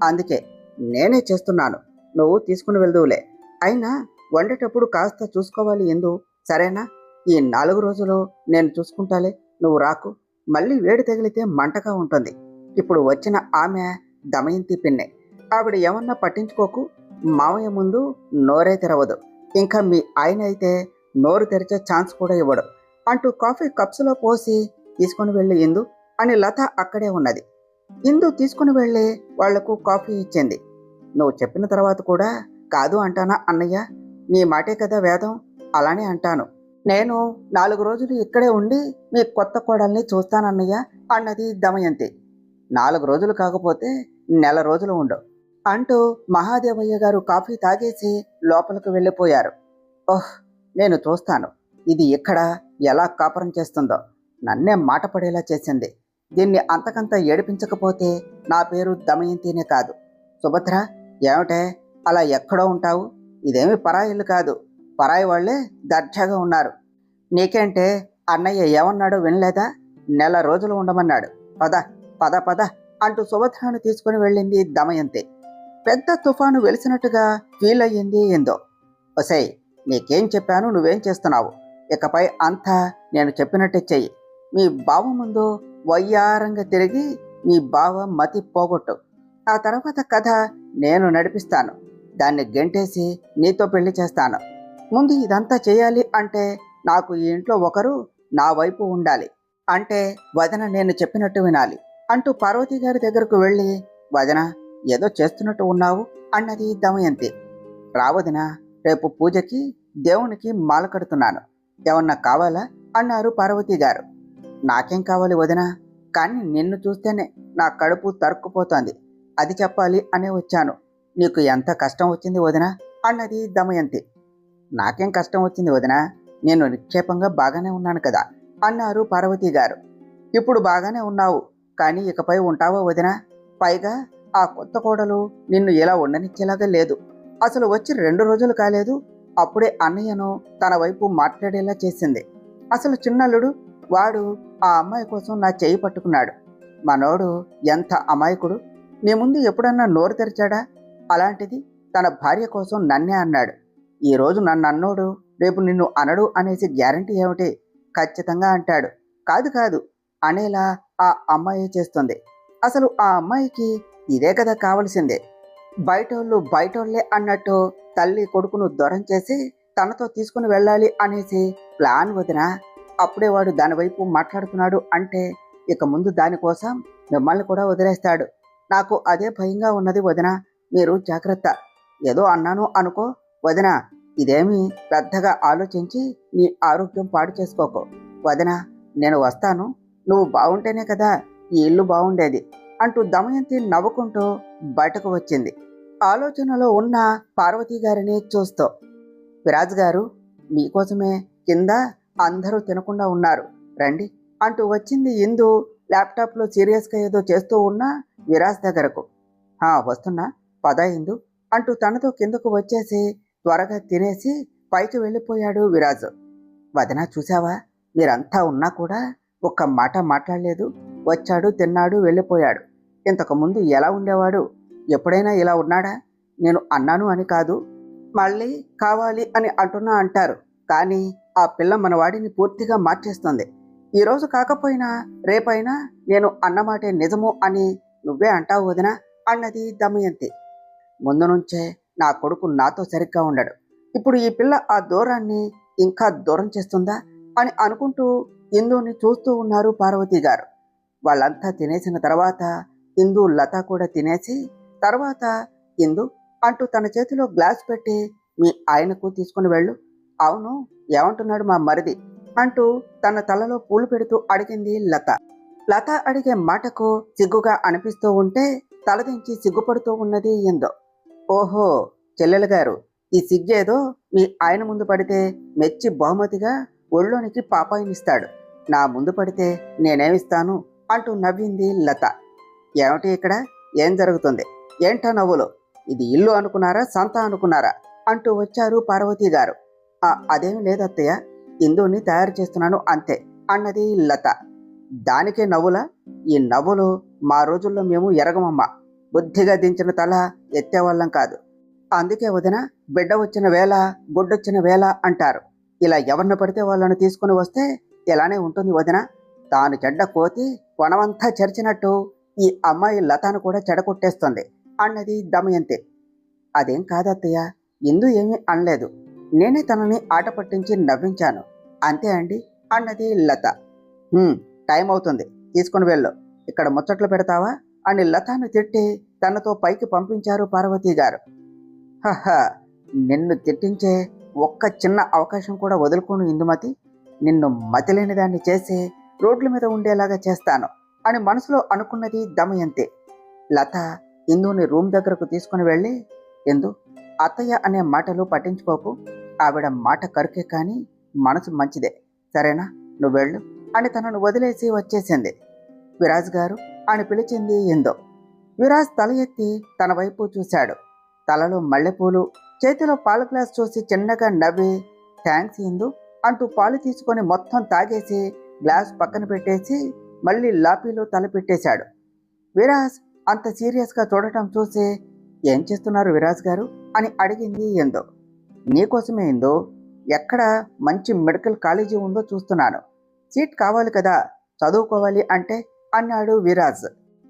అందుకే నేనే చేస్తున్నాను, నువ్వు తీసుకుని వెళ్దువులే, అయినా వండేటప్పుడు కాస్త చూసుకోవాలి ఎందు, సరేనా? ఈ 4 రోజులు నేను చూసుకుంటాలే, నువ్వు రాకు, మళ్ళీ వేడి తగిలితే మంటగా ఉంటుంది. ఇప్పుడు వచ్చిన ఆమె దమయంతి పిన్నే, ఆవిడ ఏమన్నా పట్టించుకోకు, మావయ్య ముందు నోరే తెరవదు, ఇంకా మీ ఆయన అయితే నోరు తెరిచే ఛాన్స్ కూడా ఇవ్వడు అంటూ కాఫీ కప్స్లో పోసి తీసుకుని వెళ్ళి ఇందు అని లత అక్కడే ఉన్నది. ఇందు తీసుకుని వెళ్ళి వాళ్లకు కాఫీ ఇచ్చింది. నువ్వు చెప్పిన తర్వాత కూడా కాదు అంటానా అన్నయ్య, నీ మాటే కదా వేదం, అలానే అంటాను. నేను 4 రోజులు ఇక్కడే ఉండి మీ కొత్త కోడల్ని చూస్తానన్నయ్య అన్నది దమయంతి. 4 రోజులు కాకపోతే 1 నెల రోజులు ఉండు అంటూ మహాదేవయ్య గారు కాఫీ తాగేసి లోపలికి వెళ్ళిపోయారు. ఓహ్, నేను చూస్తాను ఇది ఇక్కడ ఎలా కాపురం చేస్తుందో, నన్నే మాట పడేలా చేసింది. దీన్ని అంతకంత ఏడిపించకపోతే నా పేరు దమయంతినే కాదు. సుభద్ర, ఏమిటే అలా ఎక్కడో ఉంటావు? ఇదేమి పరాయి ఇల్లు కాదు, పరాయి వాళ్లే దర్జాగా ఉన్నారు. నీకేంటే, అన్నయ్య ఏమన్నాడో వినలేదా? 1 నెల రోజులు ఉండమన్నాడు. పద పద పద అంటూ సుభద్రను తీసుకుని వెళ్ళింది దమయంతి. పెద్ద తుఫాను వెలిసినట్టుగా ఫీల్ అయ్యింది ఏందో. ఒసేయ్, నీకేం చెప్పాను, నువ్వేం చేస్తున్నావు? ఇకపై అంతా నేను చెప్పినట్టే చెయ్యి. మీ బావ ముందు వయ్యారంగా తిరిగి మీ బావ మతి పోగొట్టు. ఆ తర్వాత కథ నేను నడిపిస్తాను, దాన్ని గెంటేసి నీతో పెళ్లి చేస్తాను. ముందు ఇదంతా చేయాలి అంటే నాకు ఈ ఇంట్లో ఒకరు నా వైపు ఉండాలి, అంటే వదన నేను చెప్పినట్టు వినాలి అంటూ పార్వతి గారి దగ్గరకు వెళ్ళి, వదన, ఏదో చేస్తున్నట్టు ఉన్నావు అన్నది దమయంతి. రావదినా, రేపు పూజకి దేవునికి మాల కడుతున్నాను, ఏమన్నా కావాలా అన్నారు పార్వతి గారు. నాకేం కావాలి వదిన, కానీ నిన్ను చూస్తేనే నా కడుపు తరుక్కుపోతోంది, అది చెప్పాలి అనే వచ్చాను. నీకు ఎంత కష్టం వచ్చింది వదిన అన్నది దమయంతి. నాకేం కష్టం వచ్చింది వదిన, నేను నిక్షేపంగా బాగానే ఉన్నాను కదా అన్నారు పార్వతి గారు. ఇప్పుడు బాగానే ఉన్నావు, కానీ ఇకపై ఉంటావా వదిన? పైగా ఆ కొత్త కోడలు నిన్ను ఇలా ఉండనిచ్చేలాగా లేదు. అసలు వచ్చి 2 రోజులు కాలేదు, అప్పుడే అన్నయ్యను తన వైపు మాట్లాడేలా చేసింది. అసలు చిన్నల్లుడు వాడు ఆ అమ్మాయి కోసం నా చేయి పట్టుకున్నాడు. మనోడు ఎంత అమాయకుడు, నీ ముందు ఎప్పుడన్నా నోరు తెరిచాడా? అలాంటిది తన భార్య కోసం నన్నే అన్నాడు. ఈరోజు నన్ను అన్నోడు రేపు నిన్ను అనడు అనేసి గ్యారంటీ ఏమిటి? ఖచ్చితంగా అంటాడు. కాదు కాదు అనేలా ఆ అమ్మాయి చేస్తుంది. అసలు ఆ అమ్మాయికి ఇదే కదా కావలసిందే. బయటోళ్ళు బయటోళ్లే అన్నట్టు తల్లి కొడుకును దూరం చేసి తనతో తీసుకుని వెళ్ళాలి అనేసి ప్లాన్ వదిన. అప్పుడే వాడు దాని వైపు మాట్లాడుతున్నాడు అంటే ఇక ముందు దానికోసం మిమ్మల్ని కూడా వదిలేస్తాడు. నాకు అదే భయంగా ఉన్నది వదిన, మీరు జాగ్రత్త. ఏదో అన్నాను అనుకో వదిన, ఇదేమీ పెద్దగా ఆలోచించి నీ ఆరోగ్యం పాడు చేసుకోకు వదిన. నేను వస్తాను, నువ్వు బాగుంటేనే కదా ఈ ఇల్లు బాగుండేది అంటూ దమయంతి నవ్వుకుంటూ బయటకు వచ్చింది. ఆలోచనలో ఉన్న పార్వతి గారిని చూస్తూ, విరాజ్ గారు, మీకోసమే కింద అందరూ తినకుండా ఉన్నారు, రండి అంటూ వచ్చింది ఇందు. ల్యాప్టాప్లో సీరియస్గా ఏదో చేస్తూ ఉన్న విరాజ్ దగ్గరకు. వస్తున్నా, పద ఇందు అంటూ తనతో కిందకు వచ్చేసి త్వరగా తినేసి పైకి వెళ్ళిపోయాడు విరాజు. వదిన, చూసావా, మీరంతా ఉన్నా కూడా ఒక్క మాట మాట్లాడలేదు, వచ్చాడు, తిన్నాడు, వెళ్ళిపోయాడు. ఇంతకుముందు ఎలా ఉండేవాడు? ఎప్పుడైనా ఇలా ఉన్నాడా? నేను అన్నాను అని కాదు, మళ్ళీ కావాలి అని అంటున్నా అంటారు. కానీ ఆ పిల్ల మన వాడిని పూర్తిగా మార్చేస్తుంది. ఈరోజు కాకపోయినా రేపైనా నేను అన్నమాటే నిజము అని నువ్వే అంటావు వదినా అన్నది దమయంతి. ముందు నుంచే నా కొడుకు నాతో సరిగ్గా ఉండడు. ఇప్పుడు ఈ పిల్ల ఆ దూరాన్ని ఇంకా దూరం చేస్తుందా అని అనుకుంటూ ఇందుని చూస్తూ ఉన్నారు పార్వతి గారు. వాళ్ళంతా తినేసిన తర్వాత ఇందు లత కూడా తినేసి తర్వాత ఇందు అంటూ తన చేతిలో గ్లాస్ పెట్టి మీ ఆయనకు తీసుకుని వెళ్ళు. అవును, ఏమంటున్నాడు మా మరిది అంటూ తన తలలో పూలు పెడుతూ అడిగింది లత. లత అడిగే మాటకు సిగ్గుగా అనిపిస్తూ ఉంటే తలదించి సిగ్గుపడుతూ ఉన్నది ఇందు. ఓహో, చెల్లెలు గారు, ఈ సిగ్గేదో మీ ఆయన ముందు పడితే మెచ్చి బహుమతిగా ఒళ్ళోనికి పాపాయినిస్తాడు. నా ముందు పడితే నేనేమిస్తాను అంటూ నవ్వింది లత. ఏమిటి ఇక్కడ ఏం జరుగుతుంది? ఏంటా నవ్వులు? ఇది ఇల్లు అనుకున్నారా సంత అనుకున్నారా అంటూ వచ్చారు పార్వతి గారు. అదేం లేదత్తయ్య, ఇందుని తయారు చేస్తున్నాను అంతే అన్నది లత. దానికే నవ్వులా? ఈ నవ్వులు మా రోజుల్లో మేము ఎరగమమ్మా. బుద్ధిగా దించిన తల ఎత్తేవాళ్ళం కాదు. అందుకే వదిన, బిడ్డ వచ్చిన వేళ గుడ్డొచ్చిన వేళ అంటారు. ఇలా ఎవరిని పడితే వాళ్ళను తీసుకుని వస్తే ఇలానే ఉంటుంది వదిన. తాను చెడ్డ కోతి వనమంతా చెరిచినట్టు ఈ అమ్మాయి లతను కూడా చెడగొట్టేస్తుంది అన్నది దమయంతి. అదేం కాదత్తయ్య, ఇందు ఏమీ అనలేదు. నేనే తనని ఆట పట్టించి నవ్వించాను అంతే అండి అన్నది లత. టైం అవుతుంది, తీసుకుని వెళ్ళు. ఇక్కడ ముచ్చట్లు పెడతావా అని లతను తిట్టి తనతో పైకి పంపించారు పార్వతి గారు. హహ, నిన్ను తిట్టించే ఒక్క చిన్న అవకాశం కూడా వదులుకోను ఇందుమతి. నిన్ను మతిలేని దాన్ని చేసి రోడ్ల మీద ఉండేలాగా చేస్తాను అని మనసులో అనుకున్నది దమయంతి. లత ఇందుని రూమ్ దగ్గరకు తీసుకుని వెళ్ళి, ఇందు, అత్తయ్య అనే మాటలు పట్టించుకోకు. ఆవిడ మాట కరుకే కానీ మనసు మంచిదే, సరేనా? నువ్వు వెళ్ళు అని తనను వదిలేసి వచ్చేసింది. విరాజ్ గారు అని పిలిచింది ఇందు. విరాజ్ తల ఎత్తి తన వైపు చూశాడు. తలలో మల్లెపూలు, చేతిలో పాల గ్లాస్ చూసి చిన్నగా నవ్వి థ్యాంక్స్ ఇందు అంటూ పాలు తీసుకొని మొత్తం తాగేసి గ్లాస్ పక్కన పెట్టేసి మళ్ళీ లాపీలో తల పెట్టేశాడు. విరాజ్ అంత సీరియస్గా చూడటం చూసి ఏం చేస్తున్నారు విరాజ్ గారు అని అడిగింది ఇందు. నీకోసమే ఇందు, ఎక్కడ మంచి మెడికల్ కాలేజీ ఉందో చూస్తున్నాను. సీట్ కావాలి కదా, చదువుకోవాలి అంటే అన్నాడు విరాజ్.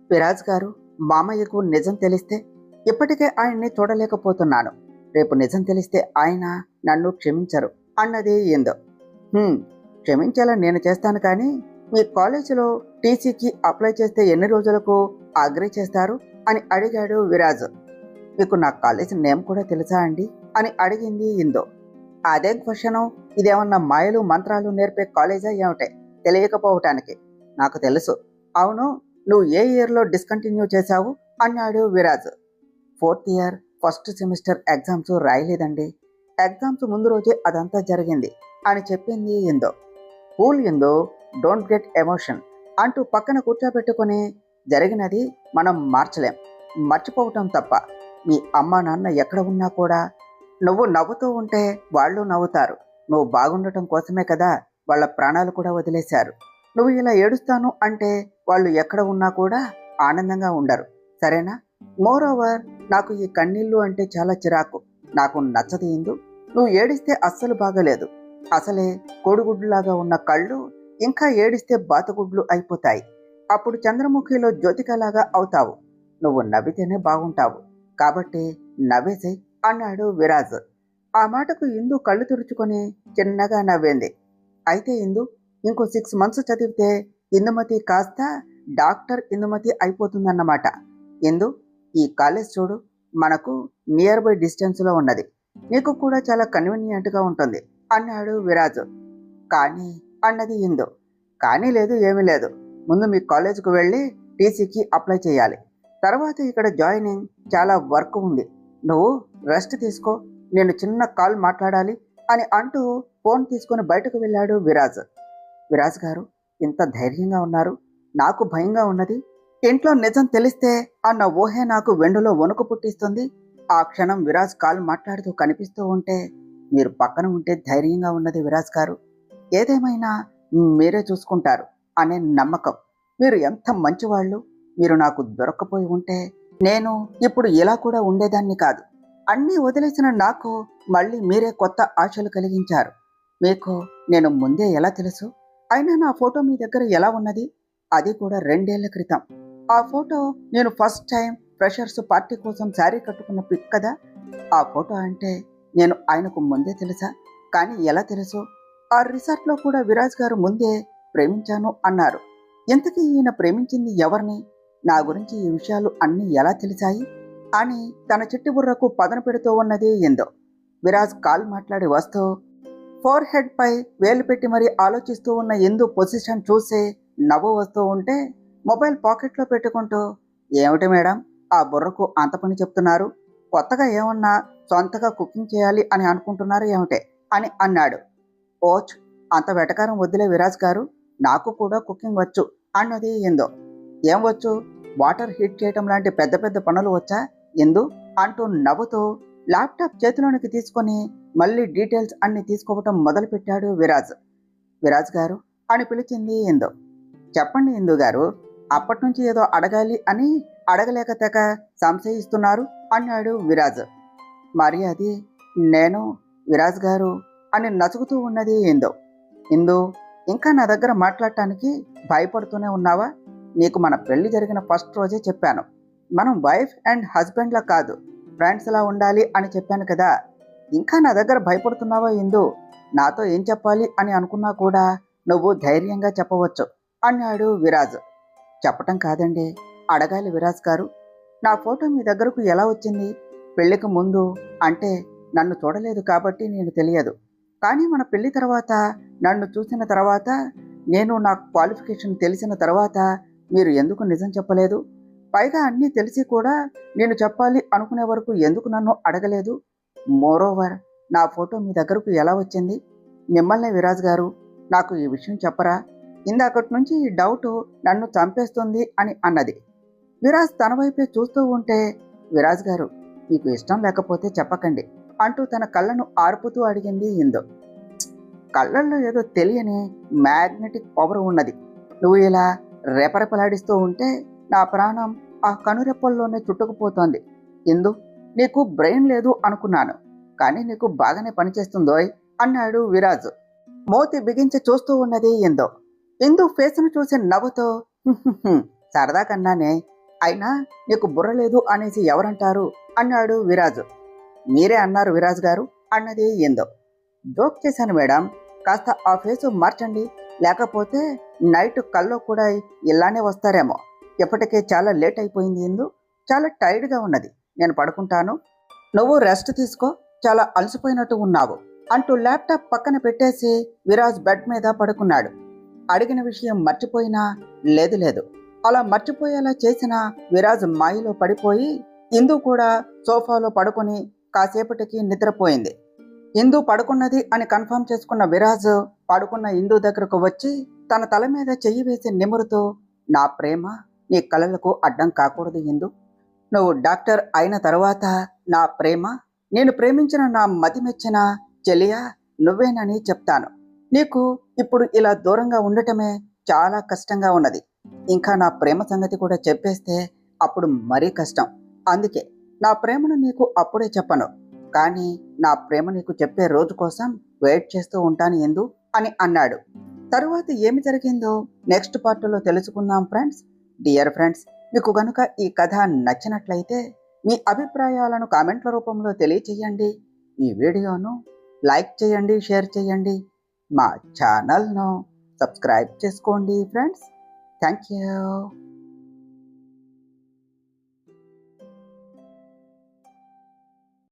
విరాజ్ గారు, మామయ్యకు నిజం తెలిస్తే ఇప్పటికే ఆయన్ని చూడలేకపోతున్నాను. రేపు నిజం తెలిస్తే ఆయన నన్ను క్షమించరు అన్నది ఇందు. క్షమించేలా నేను చేస్తాను, కానీ మీ కాలేజీలో టీసీకి అప్లై చేస్తే ఎన్ని రోజులకు అగ్రీ చేస్తారు అని అడిగాడు విరాజ్. మీకు నా కాలేజ్ నేమ్ కూడా తెలుసా అండి అని అడిగింది ఇందు. అదేం క్వశ్చను? ఇదేమన్నా మాయలు మంత్రాలు నేర్పే కాలేజా ఏమిటే తెలియకపోవటానికి? నాకు తెలుసు. అవును, నువ్వు ఏ ఇయర్లో డిస్కంటిన్యూ చేశావు అన్నాడు Viraj. 4th year first semester exams రాయలేదండి. ఎగ్జామ్స్ ముందు రోజే అదంతా జరిగింది అని చెప్పింది Indu. Cool Indu, don't get emotion అంటూ పక్కన కూర్చోబెట్టుకుని, జరిగినది మనం మార్చలేం, మర్చిపోవటం తప్ప. మీ అమ్మ నాన్న ఎక్కడ ఉన్నా కూడా నువ్వు నవ్వుతూ ఉంటే వాళ్ళు నవ్వుతారు. నువ్వు బాగుండటం కోసమే కదా వాళ్ళ ప్రాణాలు కూడా వదిలేశారు. నువ్వు ఇలా ఏడుస్తాను అంటే వాళ్ళు ఎక్కడ ఉన్నా కూడా ఆనందంగా ఉండరు, సరేనా? మోరోవర్, నాకు ఈ కన్నీళ్ళు అంటే చాలా చిరాకు. నాకు నచ్చదు ఇందు. నువ్వు ఏడిస్తే అస్సలు బాగలేదు. అసలే కోడిగుడ్లులాగా ఉన్న కళ్ళు ఇంకా ఏడిస్తే బాతుగుడ్లు అయిపోతాయి. అప్పుడు చంద్రముఖిలో జ్యోతికలాగా అవుతావు. నువ్వు నవ్వితేనే బాగుంటావు, కాబట్టి నవ్వేసే అన్నాడు విరాజ్. ఆ మాటకు ఇందు కళ్ళు తుడుచుకొని చిన్నగా నవ్వింది. అయితే ఇందు, ఇంకో 6 months చదివితే ఇందుమతి కాస్త డాక్టర్ ఇందుమతి అయిపోతుందన్నమాట. ఇందు, ఈ కాలేజ్ చూడు, మనకు నియర్ బై డిస్టెన్స్లో ఉన్నది. నీకు కూడా చాలా కన్వీనియంట్గా ఉంటుంది అన్నాడు విరాజ్. కానీ అన్నది ఇందు. కానీ లేదు, ఏమీ లేదు. ముందు మీ కాలేజీకి వెళ్ళి టీసీకి అప్లై చేయాలి. తర్వాత ఇక్కడ జాయినింగ్, చాలా వర్క్ ఉంది. నువ్వు రెస్ట్ తీసుకో, నేను చిన్న కాల్ మాట్లాడాలి అని అంటూ ఫోన్ తీసుకొని బయటకు వెళ్ళాడు విరాజ్. విరాజ్ గారు, ఇంత ధైర్యంగా ఉన్నారు, నాకు భయంగా ఉన్నది. ఇంట్లో నిజం తెలిస్తే అన్న ఊహే నాకు వెండులో వణుకు పుట్టిస్తుంది. ఆ క్షణం విరాజ్ కాల్ మాట్లాడుతూ కనిపిస్తూ ఉంటే మీరు పక్కన ఉంటే ధైర్యంగా ఉన్నది విరాజ్ గారు. ఏదేమైనా మీరే చూసుకుంటారు అనే నమ్మకం. మీరు ఎంత మంచివాళ్ళు. మీరు నాకు దొరక్కపోయి ఉంటే నేను ఇప్పుడు ఇలా కూడా ఉండేదాన్ని కాదు. అన్నీ వదిలేసిన నాకు మళ్ళీ మీరే కొత్త ఆశలు కలిగించారు. మీకు నేను ముందే ఎలా తెలుసు? అయినా నా ఫోటో మీ దగ్గర ఎలా ఉన్నది? అది కూడా 2 ఏళ్ల క్రితం. ఆ ఫోటో నేను ఫస్ట్ టైం ఫ్రెషర్స్ పార్టీ కోసం శారీ కట్టుకున్న పిక్ కదా. ఆ ఫోటో అంటే నేను ఆయనకు ముందే తెలుసా? కానీ ఎలా తెలుసు? ఆ రిసార్ట్లో కూడా విరాజ్ గారు ముందే ప్రేమించాను అన్నారు. ఇంతకీ ఈయన ప్రేమించింది ఎవరిని? నా గురించి ఈ విషయాలు అన్నీ ఎలా తెలిసాయి అని తన చిట్టి బుర్రకు పదన పెడుతూ ఉన్నది ఎందో. విరాజ్ కాల్ మాట్లాడి వస్తూ ఫోర్ హెడ్ పై వేలు పెట్టి మరీ ఆలోచిస్తూ ఉన్న ఎందు పొజిషన్ చూసి నవ్వు వస్తూ ఉంటే మొబైల్ పాకెట్లో పెట్టుకుంటూ, ఏమిటి మేడం ఆ బుర్రకు అంత పని చెప్తున్నారు? కొత్తగా ఏమన్నా సొంతగా కుకింగ్ చేయాలి అని అనుకుంటున్నారు ఏమిటే అని అన్నాడు. ఓచ్, అంత వెటకారం వద్దులే విరాజ్ గారు, నాకు కూడా కుకింగ్ వచ్చు అన్నది ఎందో. ఏం వచ్చు? వాటర్ హీట్ చేయటం లాంటి పెద్ద పెద్ద పనులు వచ్చా ఎందు అంటూ నవ్వుతూ ల్యాప్టాప్ చేతిలోనికి తీసుకొని మళ్ళీ డీటెయిల్స్ అన్ని తీసుకోవటం మొదలుపెట్టాడు విరాజ్. విరాజ్ గారు అని పిలిచింది ఎందో. చెప్పండి ఇందు గారు, అప్పటి నుంచి ఏదో అడగాలి అని అడగలేక తెగ సంశయిస్తున్నారు అన్నాడు విరాజ్. మరి అది నేను విరాజ్ గారు అని నసుగుతూ ఉన్నది ఎందో. ఇందు, ఇంకా నా దగ్గర మాట్లాడటానికి భయపడుతూనే ఉన్నావా? నీకు మన పెళ్లి జరిగిన ఫస్ట్ రోజే చెప్పాను, మనం వైఫ్ అండ్ హస్బెండ్లా కాదు ఫ్రెండ్స్లా ఉండాలి అని చెప్పాను కదా. ఇంకా నా దగ్గర భయపడుతున్నావా ఇందు? నాతో ఏం చెప్పాలి అని అనుకున్నా కూడా నువ్వు ధైర్యంగా చెప్పవచ్చు అన్నాడు విరాజ్. చెప్పటం కాదండి, అడగాలి విరాజ్ గారు. నా ఫోటో మీ దగ్గరకు ఎలా వచ్చింది? పెళ్లికి ముందు అంటే నన్ను చూడలేదు కాబట్టి నేను తెలియదు. కానీ మన పెళ్లి తర్వాత నన్ను చూసిన తర్వాత, నేను నా క్వాలిఫికేషన్ తెలిసిన తర్వాత మీరు ఎందుకు నిజం చెప్పలేదు? పైగా అన్నీ తెలిసి కూడా నేను చెప్పాలి అనుకునే వరకు ఎందుకు నన్ను అడగలేదు? మోరోవర్, నా ఫోటో మీ దగ్గరకు ఎలా వచ్చింది? మిమ్మల్ని విరాజ్ గారు, నాకు ఈ విషయం చెప్పరా? ఇందాకటి నుంచి ఈ డౌట్ నన్ను చంపేస్తుంది అని అన్నది. విరాజ్ తన వైపే చూస్తూ ఉంటే, విరాజ్ గారు, మీకు ఇష్టం లేకపోతే చెప్పకండి అంటూ తన కళ్ళను ఆర్పుతూ అడిగింది ఇందు. కళ్ళల్లో ఏదో తెలియని మ్యాగ్నెటిక్ పవర్ ఉన్నది. నువ్వు ఇలా రెపరెపలాడిస్తూ ఉంటే నా ప్రాణం ఆ కనురెప్పల్లోనే చుట్టుకుపోతోంది. ఇందు, నీకు బ్రెయిన్ లేదు అనుకున్నాను, కానీ నీకు బాగానే పనిచేస్తుందోయ్ అన్నాడు విరాజ్. మోతి బిగించి చూస్తూ ఉన్నది ఇందు. ఇందు ఫేస్ను చూసి నవ్వుతో, సరదా కన్నానే, అయినా నీకు బుర్ర లేదు అనేసి ఎవరంటారు అన్నాడు విరాజ్. మీరే అన్నారు విరాజ్ గారు అన్నది ఇందు. జోక్ చేశాను మేడం, కాస్త ఆ ఫేసు మార్చండి, లేకపోతే నైట్ కల్లో కూడా ఇలానే వస్తారేమో. ఇప్పటికే చాలా లేట్ అయిపోయింది ఇందు, చాలా టైర్డ్గా ఉన్నది, నేను పడుకుంటాను, నువ్వు రెస్ట్ తీసుకో, చాలా అలసిపోయినట్టు ఉన్నావు అంటూ ల్యాప్టాప్ పక్కన పెట్టేసి విరాజ్ బెడ్ మీద పడుకున్నాడు. అడిగిన విషయం మర్చిపోయినా లేదు లేదు, అలా మర్చిపోయేలా చేసిన విరాజ్ మాయలో పడిపోయి ఇందు కూడా సోఫాలో పడుకొని కాసేపటికి నిద్రపోయింది. ఇందు పడుకున్నది అని కన్ఫర్మ్ చేసుకున్న విరాజ్ పడుకున్న ఇందు దగ్గరకు వచ్చి తన తల మీద చెయ్యి వేసి నిమురుతూ, నా ప్రేమ నీ కలలకు అడ్డం కాకూడదు ఇందు. నువ్వు డాక్టర్ అయిన తర్వాత నా ప్రేమ, నేను ప్రేమించిన నా మతి మెచ్చిన చెలియా నువ్వేనని చెప్తాను. నీకు ఇప్పుడు ఇలా దూరంగా ఉండటమే చాలా కష్టంగా ఉన్నది. ఇంకా నా ప్రేమ సంగతి కూడా చెప్పేస్తే అప్పుడు మరీ కష్టం. అందుకే నా ప్రేమను నీకు అప్పుడే చెప్పను, కానీ నా ప్రేమ నీకు చెప్పే రోజు కోసం వెయిట్ చేస్తూ ఉంటాను ఎందు అని అన్నాడు. తరువాత ఏమి జరిగిందో నెక్స్ట్ పార్ట్లో తెలుసుకుందాం ఫ్రెండ్స్. డియర్ ఫ్రెండ్స్, మీకు గనుక ఈ కథ నచ్చినట్లయితే మీ అభిప్రాయాలను కామెంట్ల రూపంలో తెలియచేయండి. ఈ వీడియోను లైక్ చేయండి, షేర్ చేయండి, మా ఛానల్ను సబ్స్క్రైబ్ చేసుకోండి ఫ్రెండ్స్. Thank you.